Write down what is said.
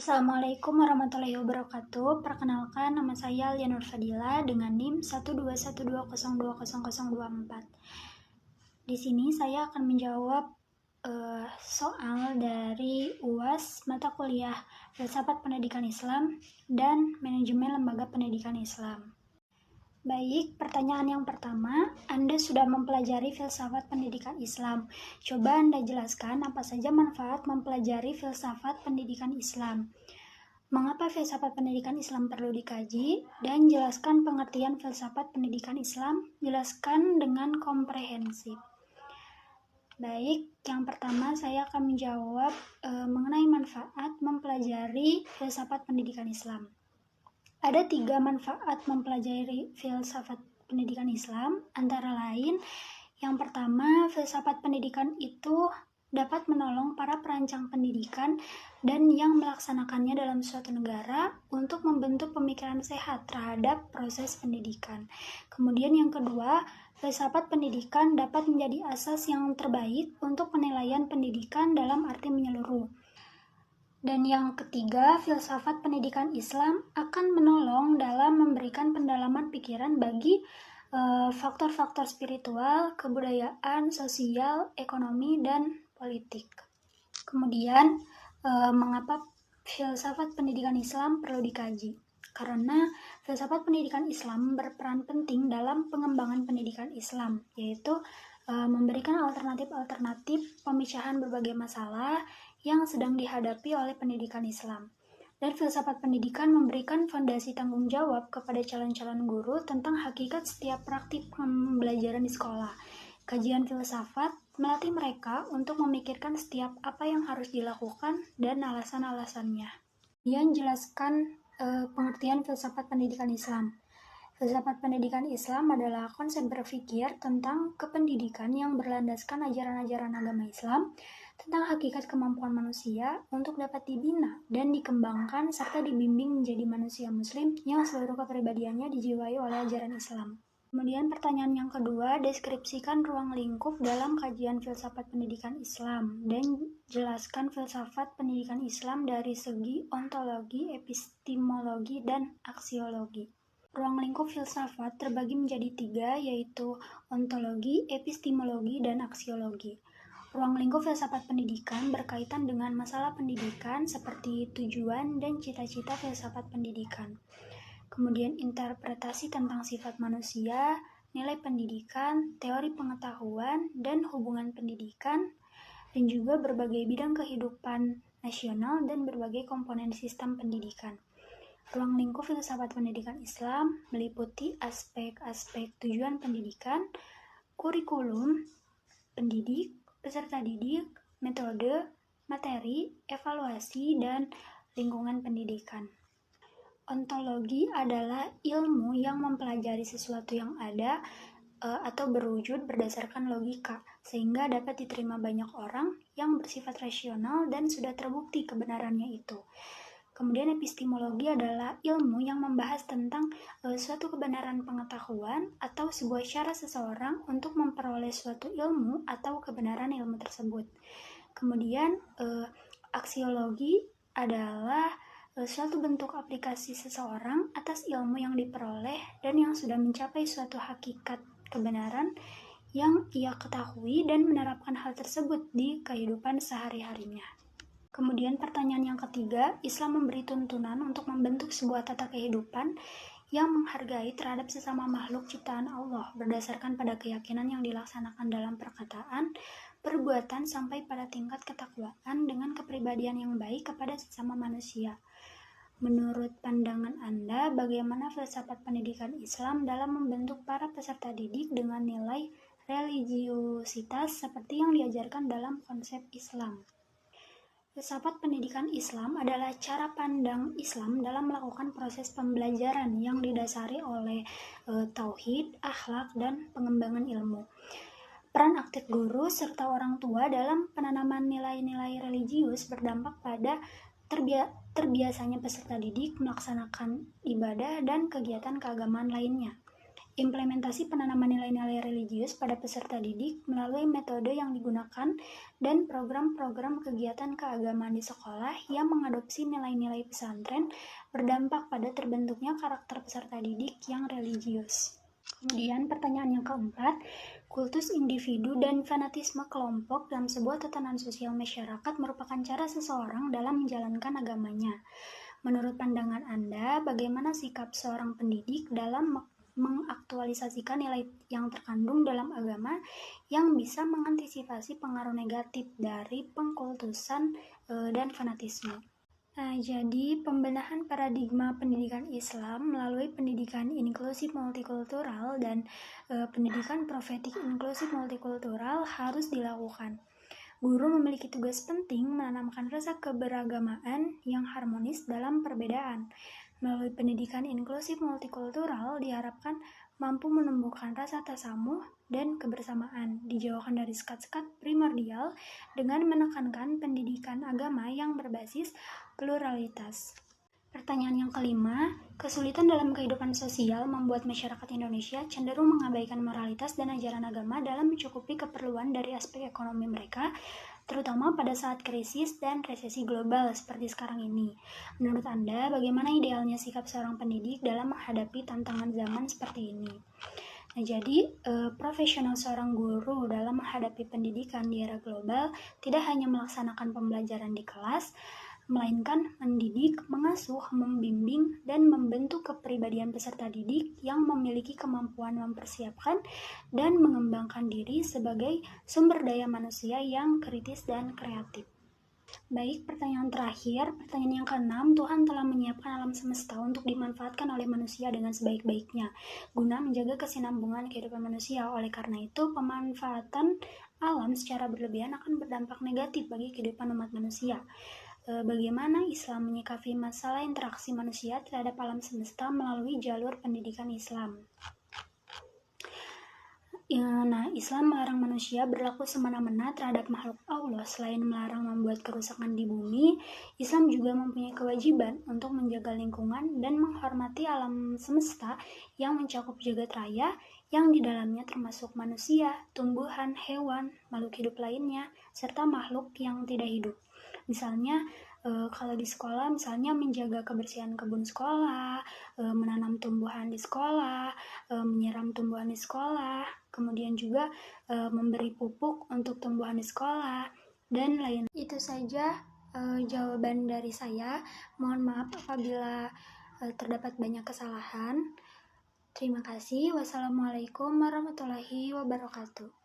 Assalamualaikum warahmatullahi wabarakatuh. Perkenalkan, nama saya Lia Nur Fadila dengan NIM 121202024. Di sini saya akan menjawab soal dari UAS mata kuliah Filsafat Pendidikan Islam dan Manajemen Lembaga Pendidikan Islam. Baik, pertanyaan yang pertama, Anda sudah mempelajari filsafat pendidikan Islam. Coba Anda jelaskan apa saja manfaat mempelajari filsafat pendidikan Islam. Mengapa filsafat pendidikan Islam perlu dikaji? Dan jelaskan pengertian filsafat pendidikan Islam. Jelaskan dengan komprehensif. Baik, yang pertama saya akan menjawab mengenai manfaat mempelajari filsafat pendidikan Islam. Ada 3 manfaat mempelajari filsafat pendidikan Islam, antara lain, yang pertama, filsafat pendidikan itu dapat menolong para perancang pendidikan dan yang melaksanakannya dalam suatu negara untuk membentuk pemikiran sehat terhadap proses pendidikan. Kemudian yang kedua, filsafat pendidikan dapat menjadi asas yang terbaik untuk penilaian pendidikan dalam arti menyeluruh. Dan yang ketiga, filsafat pendidikan Islam akan menolong dalam memberikan pendalaman pikiran bagi faktor-faktor spiritual, kebudayaan, sosial, ekonomi, dan politik. Kemudian, mengapa filsafat pendidikan Islam perlu dikaji? Karena filsafat pendidikan Islam berperan penting dalam pengembangan pendidikan Islam, yaitu memberikan alternatif-alternatif pemicahan berbagai masalah yang sedang dihadapi oleh pendidikan Islam. Dan filsafat pendidikan memberikan fondasi tanggung jawab kepada calon-calon guru tentang hakikat setiap praktik pembelajaran di sekolah. Kajian filsafat melatih mereka untuk memikirkan setiap apa yang harus dilakukan dan alasan-alasannya. Kemudian jelaskan pengertian filsafat pendidikan Islam. Filsafat pendidikan Islam adalah konsep berpikir tentang kependidikan yang berlandaskan ajaran-ajaran agama Islam tentang hakikat kemampuan manusia untuk dapat dibina dan dikembangkan serta dibimbing menjadi manusia muslim yang seluruh kepribadiannya dijiwai oleh ajaran Islam. Kemudian pertanyaan yang kedua, deskripsikan ruang lingkup dalam kajian filsafat pendidikan Islam dan jelaskan filsafat pendidikan Islam dari segi ontologi, epistemologi, dan aksiologi. Ruang lingkup filsafat terbagi menjadi 3, yaitu ontologi, epistemologi, dan aksiologi. Ruang lingkup filsafat pendidikan berkaitan dengan masalah pendidikan seperti tujuan dan cita-cita filsafat pendidikan. Kemudian interpretasi tentang sifat manusia, nilai pendidikan, teori pengetahuan, dan hubungan pendidikan, dan juga berbagai bidang kehidupan nasional dan berbagai komponen sistem pendidikan. Ruang lingkup filsafat pendidikan Islam meliputi aspek-aspek tujuan pendidikan, kurikulum, pendidik, peserta didik, metode, materi, evaluasi, dan lingkungan pendidikan. Ontologi adalah ilmu yang mempelajari sesuatu yang ada atau berwujud berdasarkan logika, sehingga dapat diterima banyak orang yang bersifat rasional dan sudah terbukti kebenarannya itu. Kemudian epistemologi adalah ilmu yang membahas tentang suatu kebenaran pengetahuan atau sebuah cara seseorang untuk memperoleh suatu ilmu atau kebenaran ilmu tersebut. Kemudian aksiologi adalah suatu bentuk aplikasi seseorang atas ilmu yang diperoleh dan yang sudah mencapai suatu hakikat kebenaran yang ia ketahui dan menerapkan hal tersebut di kehidupan sehari-harinya. Kemudian pertanyaan yang ketiga, Islam memberi tuntunan untuk membentuk sebuah tata kehidupan yang menghargai terhadap sesama makhluk ciptaan Allah berdasarkan pada keyakinan yang dilaksanakan dalam perkataan, perbuatan sampai pada tingkat ketakwaan dengan kepribadian yang baik kepada sesama manusia. Menurut pandangan Anda, bagaimana filsafat pendidikan Islam dalam membentuk para peserta didik dengan nilai religiusitas seperti yang diajarkan dalam konsep Islam? Filsafat pendidikan Islam adalah cara pandang Islam dalam melakukan proses pembelajaran yang didasari oleh tauhid, akhlak, dan pengembangan ilmu. Peran aktif guru serta orang tua dalam penanaman nilai-nilai religius berdampak pada terbiasanya peserta didik melaksanakan ibadah dan kegiatan keagamaan lainnya. implementasi penanaman nilai-nilai religius pada peserta didik melalui metode yang digunakan, dan program-program kegiatan keagamaan di sekolah yang mengadopsi nilai-nilai pesantren berdampak pada terbentuknya karakter peserta didik yang religius. Kemudian pertanyaan yang keempat, kultus individu dan fanatisme kelompok dalam sebuah tatanan sosial masyarakat merupakan cara seseorang dalam menjalankan agamanya. Menurut pandangan Anda, bagaimana sikap seorang pendidik dalam mengaktualisasikan nilai yang terkandung dalam agama yang bisa mengantisipasi pengaruh negatif dari pengkultusan dan fanatisme? Nah, jadi pembenahan paradigma pendidikan Islam melalui pendidikan inklusif multikultural dan pendidikan profetik inklusif multikultural harus dilakukan. Guru memiliki tugas penting menanamkan rasa keberagamaan yang harmonis dalam perbedaan. Melalui pendidikan inklusif multikultural diharapkan mampu menumbuhkan rasa tasamuh dan kebersamaan, dijauhkan dari sekat-sekat primordial dengan menekankan pendidikan agama yang berbasis pluralitas. Pertanyaan yang kelima, kesulitan dalam kehidupan sosial membuat masyarakat Indonesia cenderung mengabaikan moralitas dan ajaran agama dalam mencukupi keperluan dari aspek ekonomi mereka, terutama pada saat krisis dan resesi global seperti sekarang ini. Menurut Anda, bagaimana idealnya sikap seorang pendidik dalam menghadapi tantangan zaman seperti ini? Nah, jadi profesional seorang guru dalam menghadapi pendidikan di era global tidak hanya melaksanakan pembelajaran di kelas, melainkan mendidik, mengasuh, membimbing, dan membentuk kepribadian peserta didik yang memiliki kemampuan mempersiapkan dan mengembangkan diri sebagai sumber daya manusia yang kritis dan kreatif. Baik, pertanyaan terakhir, pertanyaan yang keenam, Tuhan telah menyiapkan alam semesta untuk dimanfaatkan oleh manusia dengan sebaik-baiknya, guna menjaga kesinambungan kehidupan manusia. Oleh karena itu, pemanfaatan alam secara berlebihan akan berdampak negatif bagi kehidupan umat manusia. Bagaimana Islam menyikapi masalah interaksi manusia terhadap alam semesta melalui jalur pendidikan Islam? Nah, Islam melarang manusia berlaku semena-mena terhadap makhluk Allah. Selain melarang membuat kerusakan di bumi, Islam juga mempunyai kewajiban untuk menjaga lingkungan dan menghormati alam semesta yang mencakup jagat raya, yang di dalamnya termasuk manusia, tumbuhan, hewan, makhluk hidup lainnya, serta makhluk yang tidak hidup. Misalnya, kalau di sekolah, misalnya menjaga kebersihan kebun sekolah, menanam tumbuhan di sekolah, menyiram tumbuhan di sekolah, kemudian juga memberi pupuk untuk tumbuhan di sekolah, dan lain. Itu saja jawaban dari saya. Mohon maaf apabila terdapat banyak kesalahan. Terima kasih. Wassalamualaikum warahmatullahi wabarakatuh.